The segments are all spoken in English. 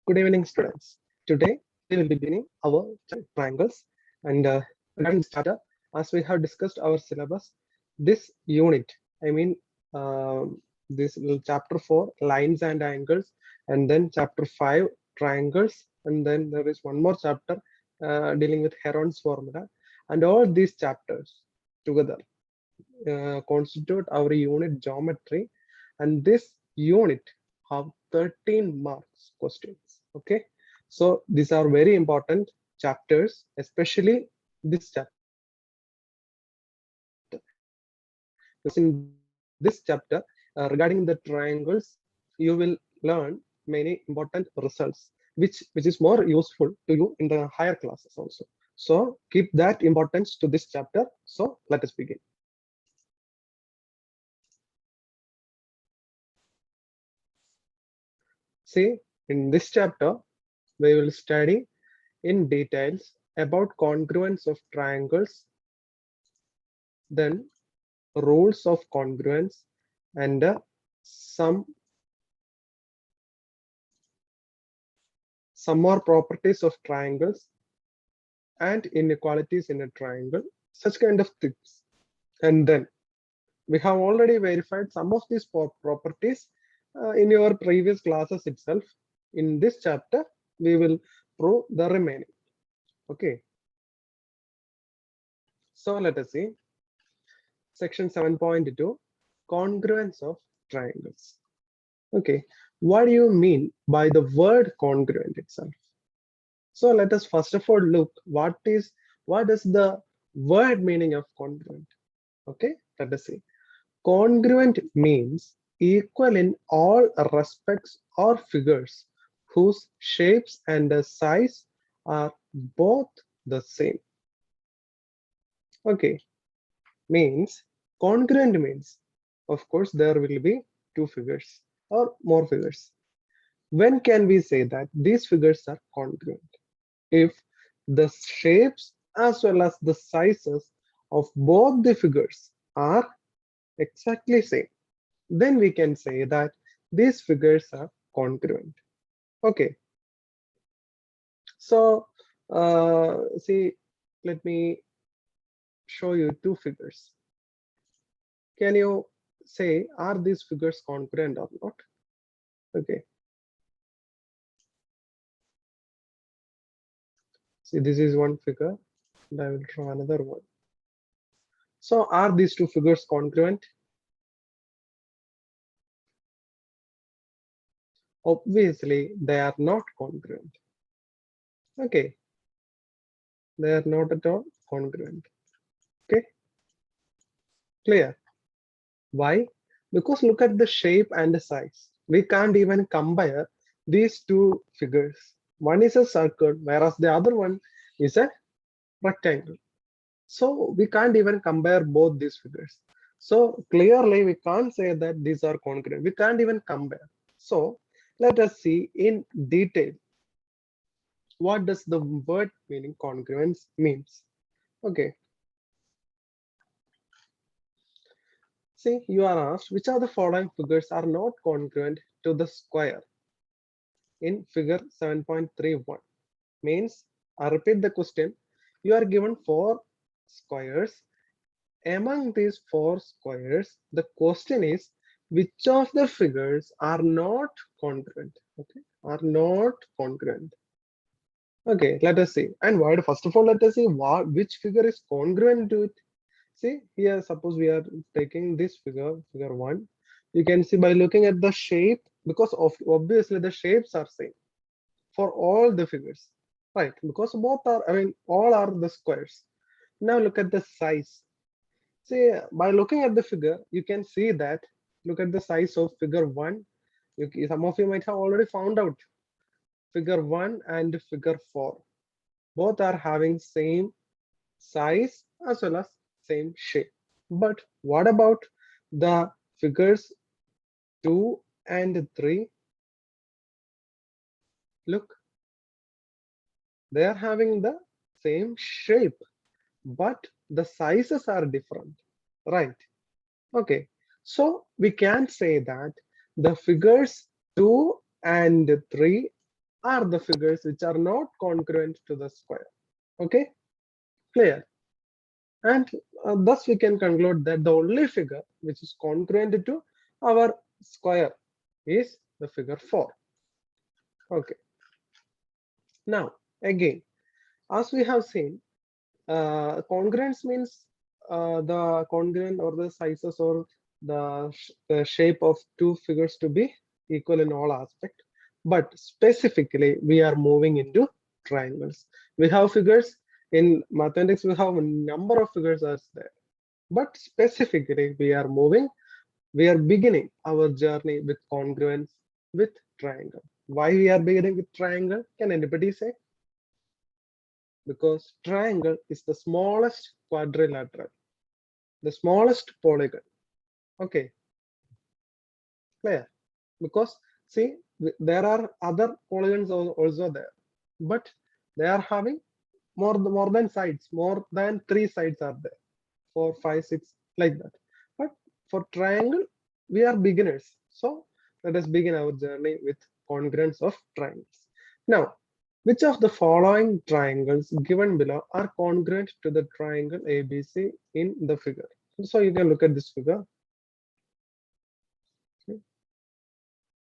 Good evening, students. Today we will be beginning our triangles. And regarding this chapter, as we have discussed our syllabus, this unit, I mean, chapter 4, lines and angles, and then chapter 5, triangles, and then there is one more chapter dealing with Heron's formula, and all these chapters together constitute our unit geometry, and this unit have 13 marks questions. Okay, so these are very important chapters, especially this chapter, because in this chapter regarding the triangles you will learn many important results which is more useful to you in the higher classes also. So keep that importance to this chapter. So let us begin. See, in this chapter, we will study in details about congruence of triangles, then rules of congruence, and some more properties of triangles and inequalities in a triangle, such kind of things. And then we have already verified some of these properties in your previous classes itself. In this chapter, we will prove the remaining. Okay. So let us see. Section 7.2, congruence of triangles. Okay, what do you mean by the word congruent itself? So let us first of all look what is the word meaning of congruent. Okay, let us see. Congruent means equal in all respects or figures whose shapes and the size are both the same. Okay, means congruent means, of course, there will be two figures or more figures. When can we say that these figures are congruent? If the shapes as well as the sizes of both the figures are exactly same, then we can say that these figures are congruent. Okay, so see, let me show you two figures. Can you say, are these figures congruent or not? Okay. See, this is one figure, and I will draw another one. So, are these two figures congruent? Obviously, they are not congruent. Okay, they are not at all congruent. Okay, clear? Why? Because look at the shape and the size. We can't even compare these two figures. One is a circle, whereas the other one is a rectangle. So we can't even compare both these figures. So clearly we can't say that these are congruent. We can't even compare. So let us see in detail what does the word meaning congruence means. Okay. See, you are asked which of the following figures are not congruent to the square in figure 7.31. Means, I repeat the question. You are given four squares. Among these four squares, the question is which of the figures are not congruent? Okay, are not congruent. Okay, let us see. And why? First of all, let us see which figure is congruent to it. See here, suppose we are taking this figure, figure 1. You can see by looking at the shape, because of obviously the shapes are same for all the figures, right? Because both are, I mean, all are the squares. Now look at the size. See, by looking at the figure, you can see that, look at the size of figure 1. Some of you might have already found out figure 1 and figure 4. Both are having same size as well as same shape. But what about the figures 2 and 3? Look, they are having the same shape, but the sizes are different, right? Okay, so we can say that the figures 2 and 3 are the figures which are not congruent to the square. Okay, clear? And thus we can conclude that the only figure which is congruent to our square is the figure 4. Okay, now again, as we have seen, congruence means the congruent or the sizes or the shape of two figures to be equal in all aspects. But specifically, we are moving into triangles. We have figures in mathematics. We have a number of figures as there. But specifically, we are beginning our journey with congruence with triangle. Why we are beginning with triangle? Can anybody say? Because triangle is the smallest quadrilateral, the smallest polygon. Okay, clear? Because see, there are other polygons also there, but they are having more than sides, more than 3 sides are there, 4, 5, 6, like that. But for triangle, we are beginners. So let us begin our journey with congruence of triangles. Now, which of the following triangles given below are congruent to the triangle ABC in the figure? So you can look at this figure.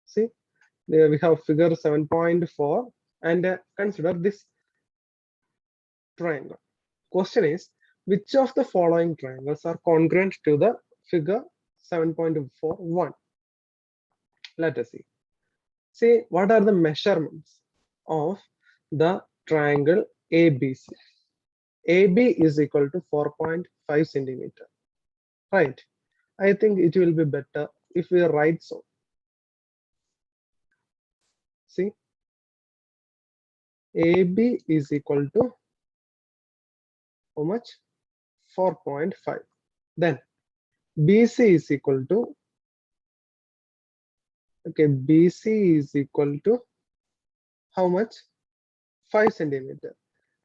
See, there we have figure 7.4 and consider this triangle. Question is, which of the following triangles are congruent to the figure 7.41? Let us see. See, what are the measurements of the triangle ABC? AB is equal to 4.5 centimeter. Right. I think it will be better if we write so. See, AB is equal to how much? 4.5. Then BC is equal to, okay, BC is equal to how much? 5 centimeter.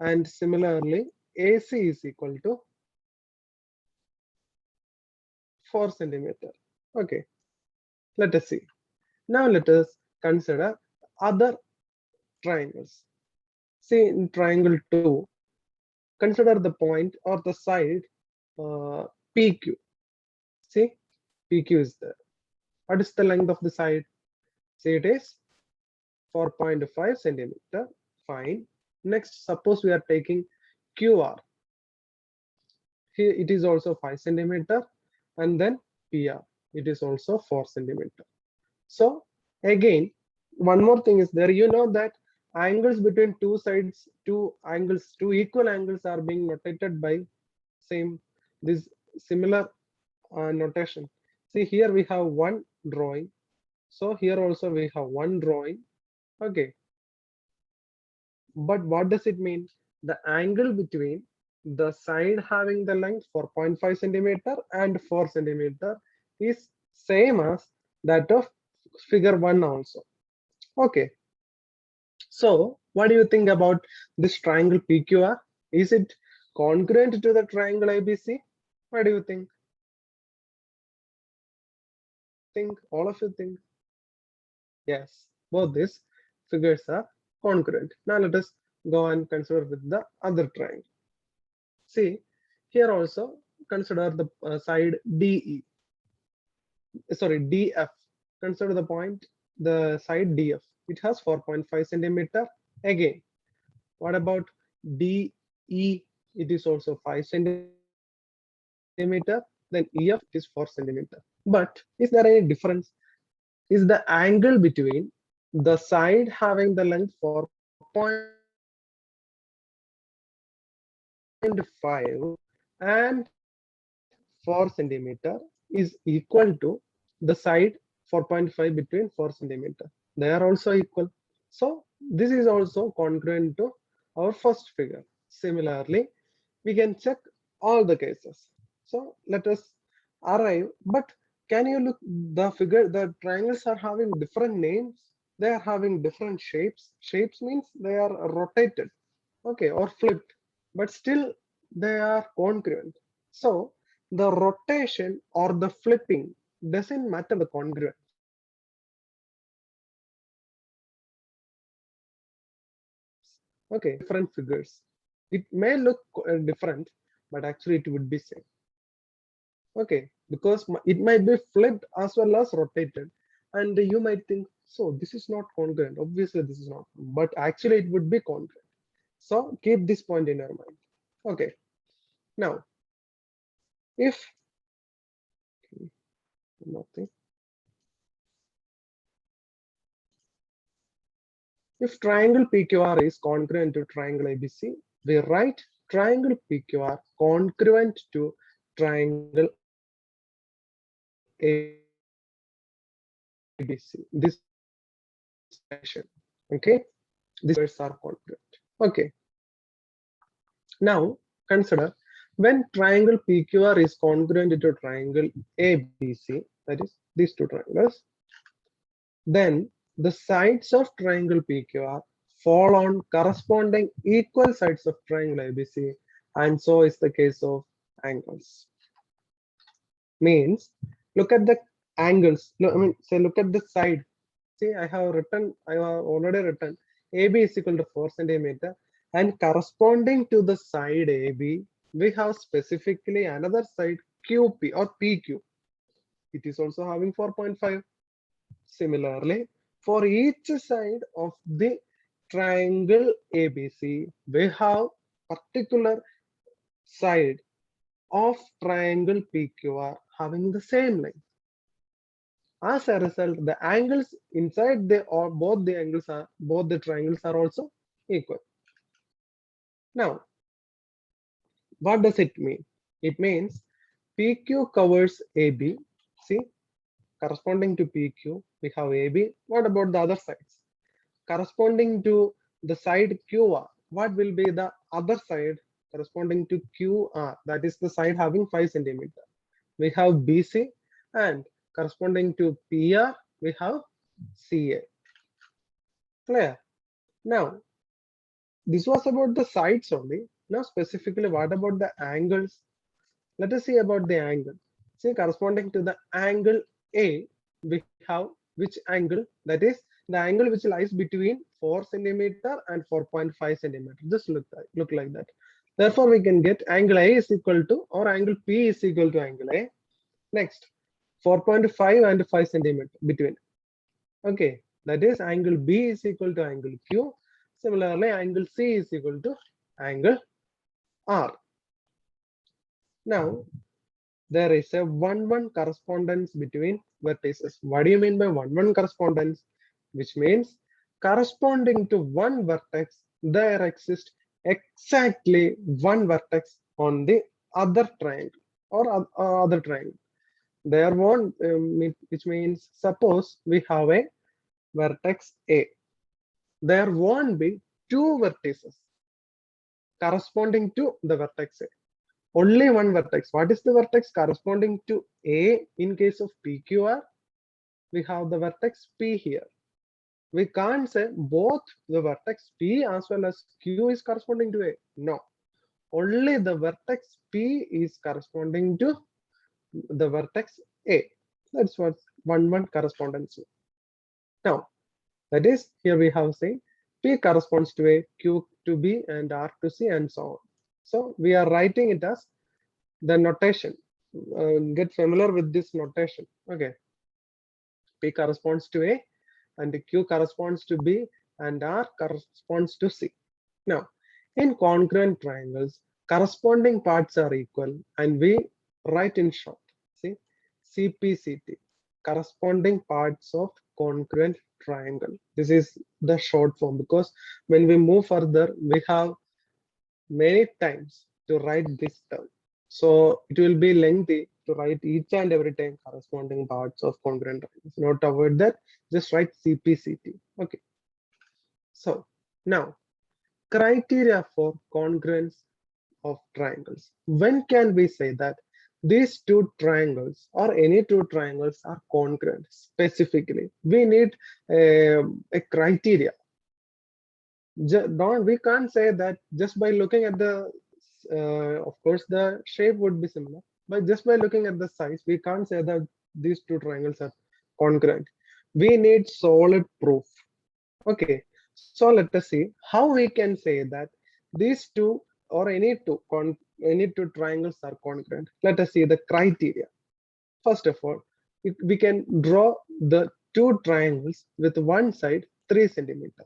And similarly, AC is equal to 4 centimeter. Okay, let us see. Now let us consider other triangles. See, in triangle 2, consider the point or the side PQ. See, PQ is there. What is the length of the side? See, it is 4.5 centimeter. Fine. Next, suppose we are taking QR. Here it is also 5 centimeter, and then PR. It is also 4 centimeter. So again, one more thing is there. You know that angles between two sides, two equal angles are being notated by this similar notation. See, here we have one drawing. So here also we have one drawing. Okay. But what does it mean? The angle between the side having the length 4.5 centimeter and 4 centimeter is same as that of figure 1 also. Okay. So what do you think about this triangle PQR? Is it congruent to the triangle ABC? What do you think? All of you think? Yes, both these figures are congruent. Now let us go and consider with the other triangle. See, here also consider the side DE. Sorry, DF. Consider the point, the side DF. It has 4.5 centimeter. Again, what about DE? It is also 5 centimeter. Then EF is 4 centimeter. But is there any difference? Is the angle between the side having the length 4.5 and 4 centimeter is equal to the side 4.5 between 4 centimeter. They are also equal. So this is also congruent to our first figure. Similarly, we can check all the cases. So let us arrive. But can you look the figure? The triangles are having different names. They are having different shapes. Shapes means they are rotated, okay, or flipped, but still they are congruent. So the rotation or the flipping doesn't matter the congruence. Okay, different figures. It may look different, but actually it would be same. Okay, because it might be flipped as well as rotated, and you might think, so this is not congruent. Obviously, this is not, but actually it would be congruent. So keep this point in your mind. Okay, now if nothing, if triangle PQR is congruent to triangle ABC, we write triangle PQR congruent to triangle ABC. This relation, okay, these words are congruent. Okay, now consider when triangle PQR is congruent to triangle ABC, that is these two triangles, then the sides of triangle PQR fall on corresponding equal sides of triangle ABC, and so is the case of angles. Means look at the angles. I mean, say look at the side. See, I have already written AB is equal to 4 centimeter, and corresponding to the side AB, we have specifically another side QP or PQ. It is also having 4.5. Similarly, for each side of the triangle ABC, we have particular side of triangle PQR having the same length. As a result, the angles inside both the triangles are also equal. Now, what does it mean? It means PQ covers AB. See, corresponding to PQ, we have AB. What about the other sides? Corresponding to the side QR, what will be the other side corresponding to QR? That is the side having 5 centimeter. We have BC, and corresponding to PR, we have CA. Clear? Now, this was about the sides only. Now, specifically, what about the angles? Let us see about the angle. See, corresponding to the angle A, we have which angle? That is the angle which lies between 4 centimeter and 4.5 centimeter. Just look like that. Therefore, we can get angle A is equal to, or angle P is equal to angle A. Next, 4.5 and 5 centimeter between. Okay, that is angle B is equal to angle Q. Similarly, angle C is equal to angle R. Now, there is a 1-1 correspondence between vertices. What do you mean by 1-1 correspondence? Which means corresponding to one vertex, there exists exactly one vertex on the other triangle or other triangle. There won't, which means suppose we have a vertex A. There won't be two vertices corresponding to the vertex A. Only one vertex. What is the vertex corresponding to A in case of PQR? We have the vertex P here. We can't say both the vertex P as well as Q is corresponding to A. No. Only the vertex P is corresponding to the vertex A. That's what 1-1 correspondence is. Now, that is, here we have say P corresponds to A, Q to B, and R to C, and so on. So we are writing it as the notation. Get familiar with this notation. Okay. P corresponds to A, and Q corresponds to B, and R corresponds to C. Now, in congruent triangles, corresponding parts are equal, and we write in short. See, CPCT, corresponding parts of congruent triangle. This is the short form, because when we move further, we have many times to write this term. So it will be lengthy to write each and every time corresponding parts of congruent triangles. Not to avoid that, just write CPCT. Okay. So now, criteria for congruence of triangles. When can we say that these two triangles or any two triangles are congruent? Specifically, we need a criteria. We can't say that just by looking at the of course the shape would be similar, but just by looking at the size we can't say that these two triangles are congruent. We need solid proof. Okay, So let us see how we can say that these two or any two triangles are congruent. Let us see the criteria. First of all, we can draw the two triangles with one side 3 centimeter.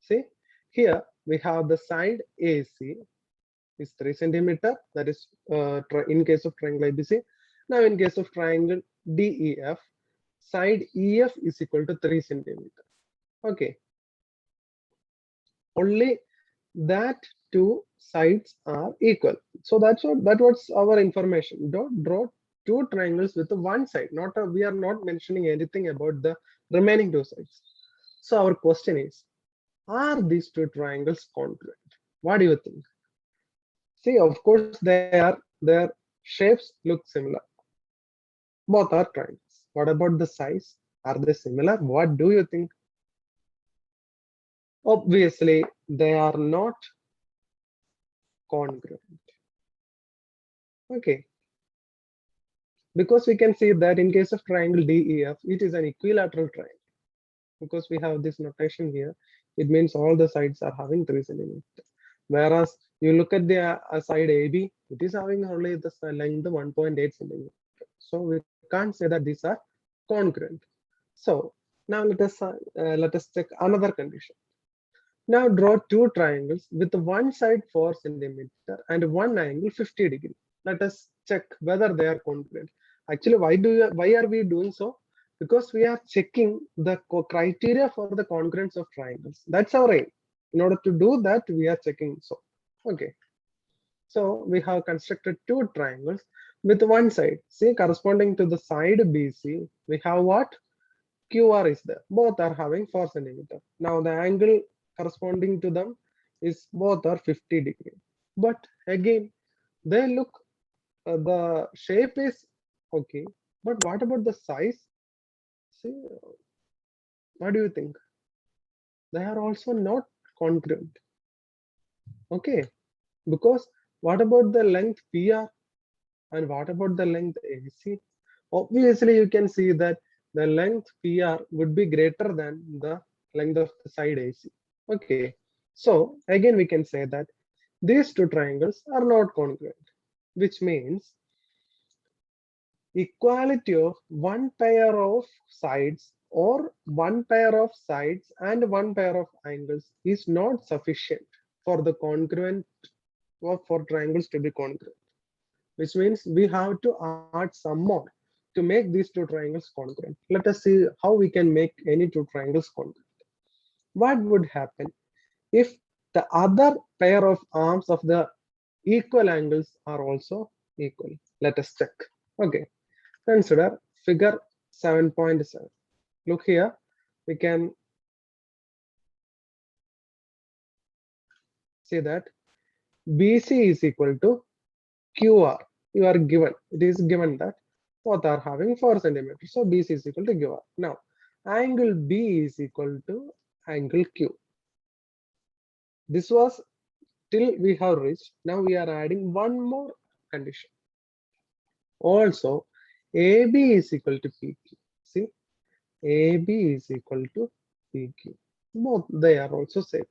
See, here we have the side AC is 3 centimeter. That is in case of triangle ABC. Now in case of triangle DEF, side EF is equal to 3 centimeter. Okay, only that two sides are equal. So that was our information. Don't draw two triangles with one side. We are not mentioning anything about the remaining two sides. So our question is, are these two triangles congruent? What do you think? See, of course, their shapes look similar. Both are triangles. What about the size? Are they similar? What do you think? Obviously, they are not congruent. Okay, because we can see that in case of triangle DEF, it is an equilateral triangle. Because we have this notation here, it means all the sides are having 3 centimeters. Whereas you look at the side AB, it is having only the length 1.8 centimeters. So we can't say that these are congruent. So now let us check another condition. Now draw two triangles with one side 4 centimeter and one angle 50 degree. Let us check whether they are congruent. Actually, why are we doing so? Because we are checking the criteria for the congruence of triangles. That's our aim. In order to do that, we are checking so. Okay. So we have constructed two triangles with one side. See, corresponding to the side BC, we have what? QR is there. Both are having 4 centimeter. Now the angle corresponding to them is both are 50 degree. But again, they look, the shape is okay. But what about the size? See, what do you think? They are also not congruent. Okay, because what about the length PR and what about the length AC? Obviously, you can see that the length PR would be greater than the length of the side AC. Okay, so again we can say that these two triangles are not congruent, which means equality of one pair of sides or one pair of sides and one pair of angles is not sufficient for the congruent or for triangles to be congruent, which means we have to add some more to make these two triangles congruent. Let us see how we can make any two triangles congruent. What would happen if the other pair of arms of the equal angles are also equal? Let us check. Okay, consider figure 7.7. Look here, we can see that BC is equal to QR. You are given, it is given that both are having 4 centimeters. So BC is equal to QR. Now, angle B is equal to angle Q. This was till we have reached. Now we are adding one more condition. Also, AB is equal to PQ. See, AB is equal to PQ. Both they are also same.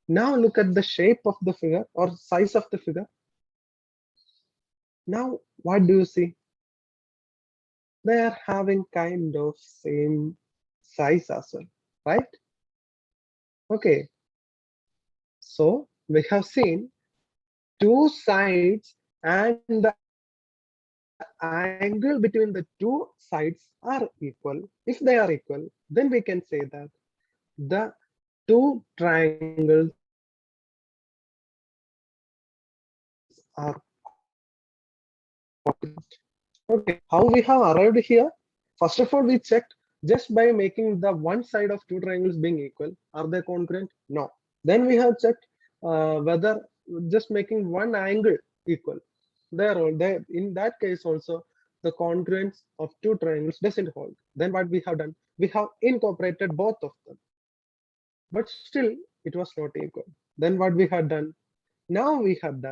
Now look at the shape of the figure or size of the figure. Now, what do you see? They are having kind of same size as well, right? Okay, so we have seen two sides and the angle between the two sides are equal. If they are equal, then we can say that the two triangles are congruent. Okay, how we have arrived here? First of all, we checked just by making the one side of two triangles being equal. Are they congruent? No. Then we have checked whether just making one angle equal. There, in that case also, the congruence of two triangles doesn't hold. Then what we have done? We have incorporated both of them. But still, it was not equal. Then what we have done? Now we have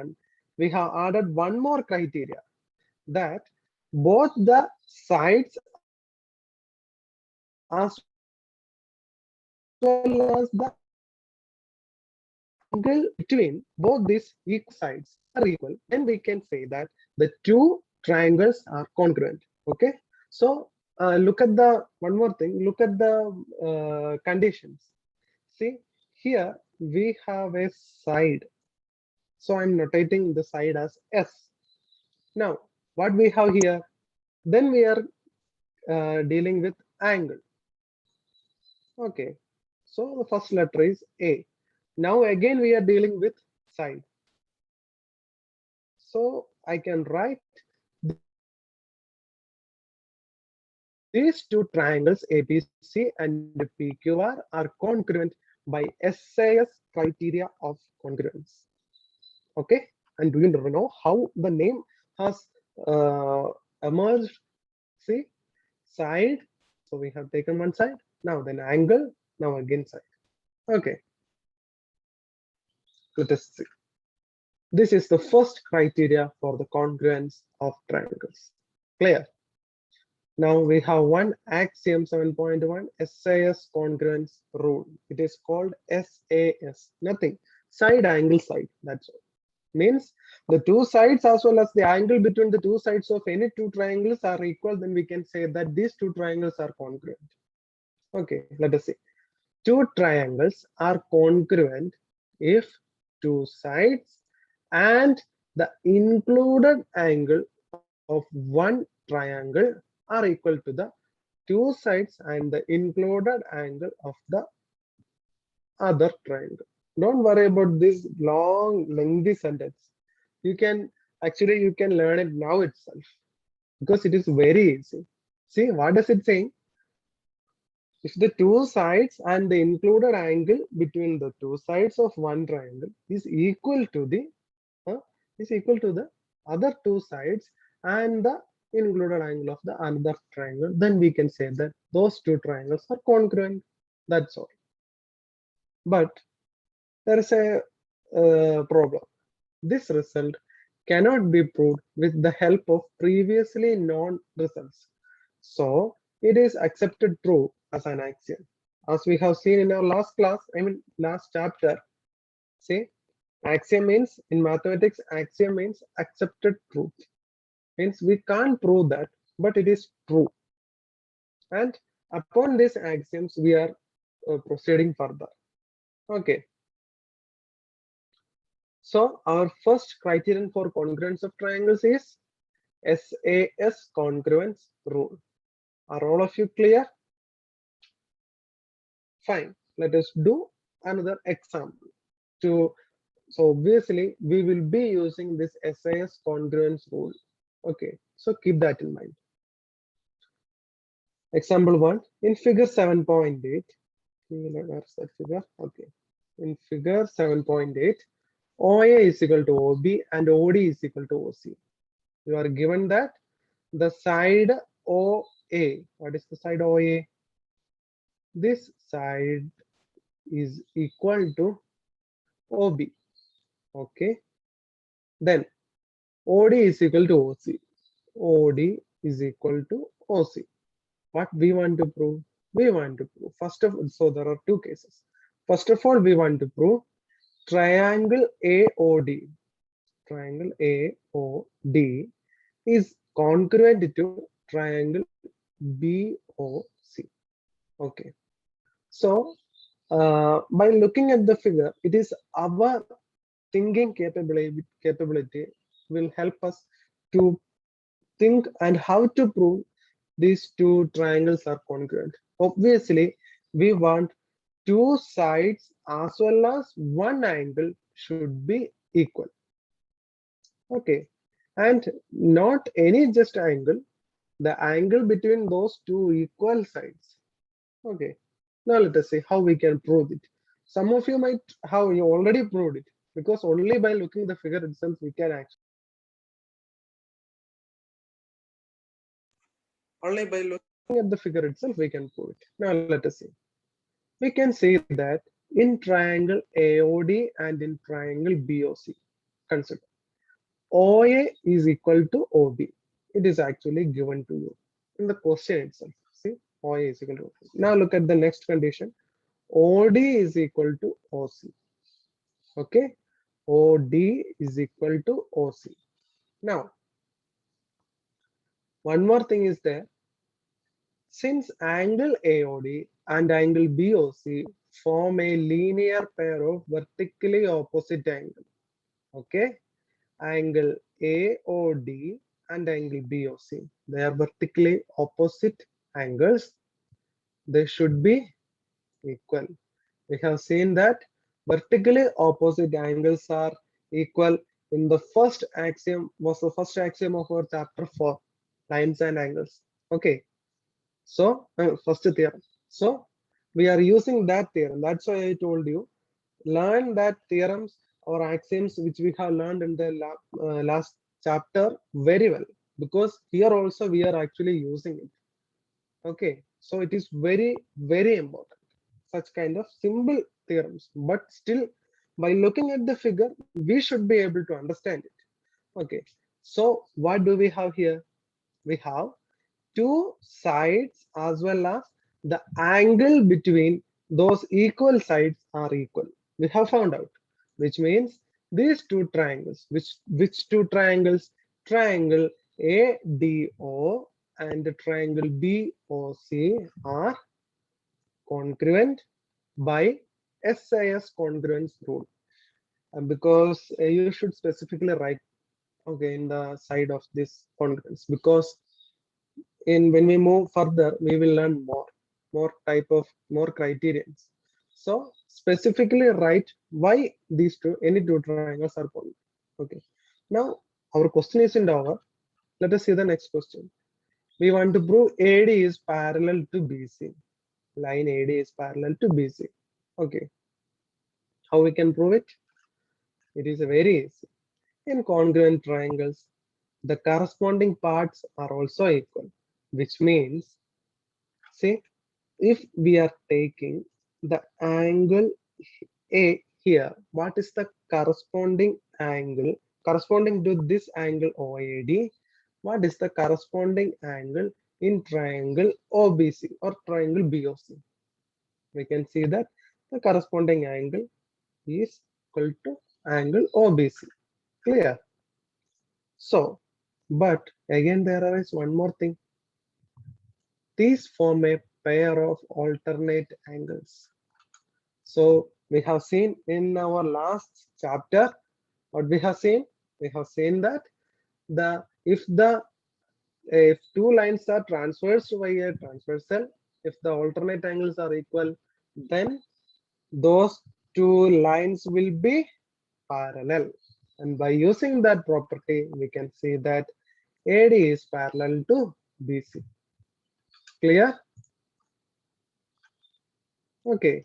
added one more criteria that both the sides as well as the angles are equal. well as the angle between both these equal sides are equal, then we can say that the two triangles are congruent. Okay, so look at the one more thing. Look at the conditions. See, here we have a side, so I'm notating the side as S. Now, what we have here? Then we are dealing with angle. Okay, so the first letter is A. Now again we are dealing with side. So I can write these two triangles ABC and PQR are congruent by SAS criteria of congruence. Okay, and do you know how the name has emerged? See, side. So we have taken one side. Now then angle. Now again side. Okay, let us see. This is the first criteria for the congruence of triangles. Clear? Now we have one axiom 7.1 SAS congruence rule. It is called SAS. Nothing. Side angle side. That's all. Means the two sides as well as the angle between the two sides of any two triangles are equal. Then we can say that these two triangles are congruent. Okay, let us see. Two triangles are congruent if two sides and the included angle of one triangle are equal to the two sides and the included angle of the other triangle. Don't worry about this long lengthy sentence. You can learn it now itself because it is very easy. See, what does it say? If the two sides and the included angle between the two sides of one triangle is equal to the other two sides and the included angle of the another triangle, then we can say that those two triangles are congruent. That's all. But there is a problem. This result cannot be proved with the help of previously known results. So it is accepted true as an axiom. As we have seen in our last class, last chapter, see, axiom means in mathematics, axiom means accepted truth. Means we can't prove that, but it is true. And upon these axioms, we are proceeding further. Okay. So our first criterion for congruence of triangles is SAS congruence rule. Are all of you clear? Fine. Let us do another example. So obviously we will be using this SAS congruence rule. Okay. So keep that in mind. Example 1 in figure 7.8. Where's that figure? Okay. In figure 7.8, OA is equal to OB and OD is equal to OC. You are given that the side OA, what is the side OA? This side is equal to OB. Okay. Then OD is equal to OC. OD is equal to OC. What we want to prove? We want to prove first of all, so there are two cases. First of all, we want to prove triangle AOD. Triangle AOD is congruent to triangle BOC. Okay. So by looking at the figure, it is our thinking capability will help us to think and how to prove these two triangles are congruent. Obviously, we want two sides as well as one angle should be equal. Okay, and not any just angle, the angle between those two equal sides. Okay, now let us see how we can prove it. Some of you might have you already proved it because only by looking the figure itself we can actually. Only by looking at the figure itself we can prove it. Now let us see. We can say that in triangle AOD and in triangle BOC, consider OA is equal to OB. It is actually given to you in the question itself. See, OA is equal to OB. Now look at the next condition. OD is equal to OC. Okay, OD is equal to OC. Now, one more thing is there. Since angle AOD and angle BOC form a linear pair of vertically opposite angles. Okay, angle AOD and angle BOC, they are vertically opposite angles. They should be equal. We have seen that vertically opposite angles are equal in the first axiom, was the first axiom of our chapter 4, lines and angles. Okay, so first theorem. So we are using that theorem. That's why I told you, learn that theorems or axioms which we have learned in the last chapter very well, because here also we are actually using it. Okay, so it is very, very important, such kind of simple theorems, but still by looking at the figure we should be able to understand it. Okay, so what do we have here? We have two sides as well as the angle between those equal sides are equal. We have found out, which means these two triangles, which two triangles? Triangle ADO and the triangle BOC are congruent by SIS congruence rule. And because you should specifically write, okay, in the side of this congruence, because in when we move further we will learn more criterions. So specifically write why these two, any two triangles are congruent. Okay, now our question isn't over. Let us see the next question. We want to prove AD is parallel to BC. Line AD is parallel to BC. Okay, how we can prove it? It is very easy. In congruent triangles, the corresponding parts are also equal, which means, see, if we are taking the angle A here, what is the corresponding angle corresponding to this angle OAD? What is the corresponding angle in triangle OBC or triangle BOC? We can see that the corresponding angle is equal to angle OBC. Clear? So, but again there is one more thing. These form a pair of alternate angles. So we have seen in our last chapter, what we have seen? We have seen that if two lines are transversed by a transversal, if the alternate angles are equal, then those two lines will be parallel. And by using that property, we can see that AD is parallel to BC. Clear? Okay.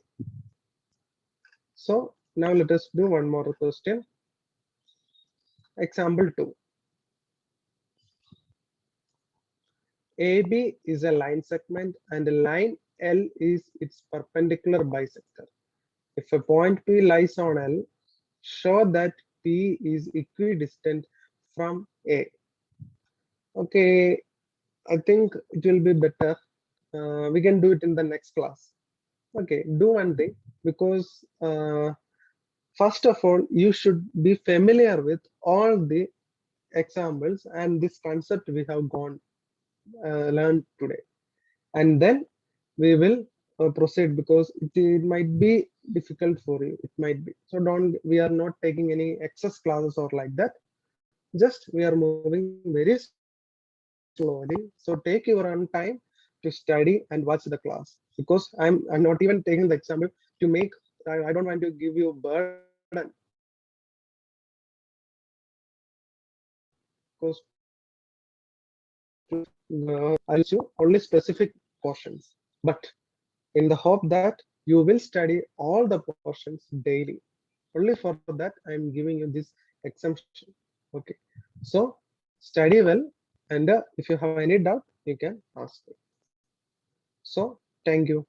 So now let us do one more question. Example 2. AB is a line segment and line L is its perpendicular bisector. If a point P lies on L, show that P is equidistant from A. Okay, I think it will be better. We can do it in the next class. Okay, do one thing, because first of all, you should be familiar with all the examples and this concept we have learned today, and then we will proceed, because it might be difficult for you. It might be. So don't, we are not taking any excess classes or like that. Just we are moving very slowly. So take your own time to study and watch the class, because I'm not even taking the example to make, I don't want to give you burden, because I'll you only specific portions, but in the hope that you will study all the portions daily. Only for that I'm giving you this exemption. Okay, so study well, and if you have any doubt you can ask me. So thank you.